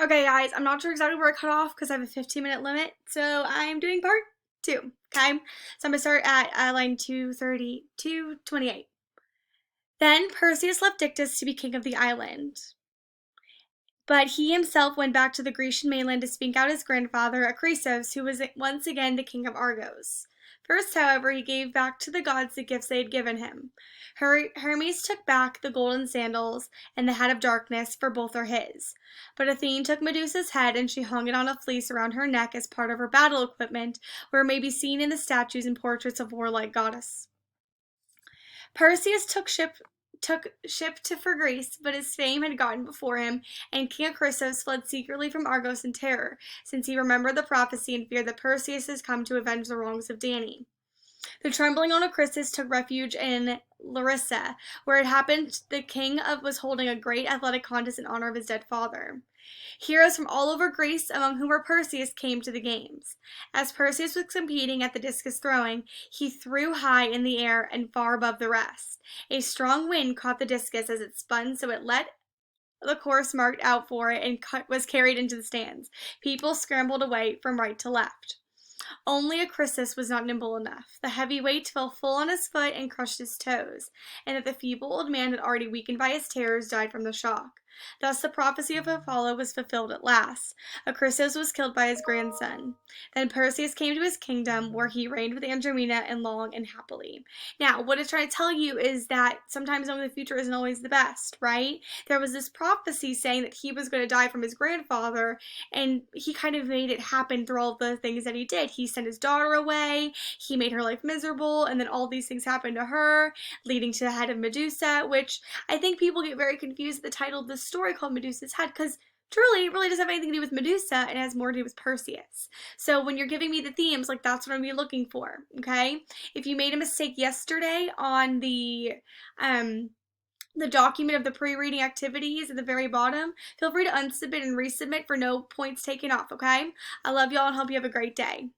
Okay, guys, I'm not sure exactly where I cut off because I have a 15-minute limit, so I'm doing part two. Okay, so I'm gonna start at line 230, 228. Then Perseus left Dictys to be king of the island. But he himself went back to the Grecian mainland to speak out his grandfather, Acrisos, who was once again the king of Argos. First, however, he gave back to the gods the gifts they had given him. Hermes took back the golden sandals and the head of darkness, for both are his. But Athene took Medusa's head and she hung it on a fleece around her neck as part of her battle equipment, where it may be seen in the statues and portraits of warlike goddess. Perseus took ship for Greece, but his fame had gotten before him, and King Acrisos fled secretly from Argos in terror, since he remembered the prophecy and feared that Perseus has come to avenge the wrongs of Danae. The trembling Onocristus took refuge in Larissa, where it happened the king was holding a great athletic contest in honor of his dead father. Heroes from all over Greece, among whom were Perseus, came to the games. As Perseus was competing at the discus throwing, he threw high in the air and far above the rest. A strong wind caught the discus as it spun, so it let the course marked out for it and was carried into the stands. People scrambled away from right to left. Only Acrisius was not nimble enough. The heavy weight fell full on his foot and crushed his toes, and that the feeble old man had already weakened by his terrors died from the shock. Thus the prophecy of Apollo was fulfilled at last. Acrisius was killed by his grandson. Then Perseus came to his kingdom, where he reigned with Andromeda and long and happily. Now, what it's trying to tell you is that sometimes knowing the future isn't always the best, right? There was this prophecy saying that he was going to die from his grandfather, and he kind of made it happen through all the things that he did. He sent his daughter away, he made her life miserable, and then all these things happened to her, leading to the head of Medusa, which I think people get very confused at the title of this story called Medusa's Head, because truly, it really doesn't have anything to do with Medusa, and it has more to do with Perseus. So when you're giving me the themes, like, that's what I'm going to be looking for, okay? If you made a mistake yesterday on the document of the pre-reading activities at the very bottom, feel free to unsubmit and resubmit for no points taken off, okay? I love y'all and hope you have a great day.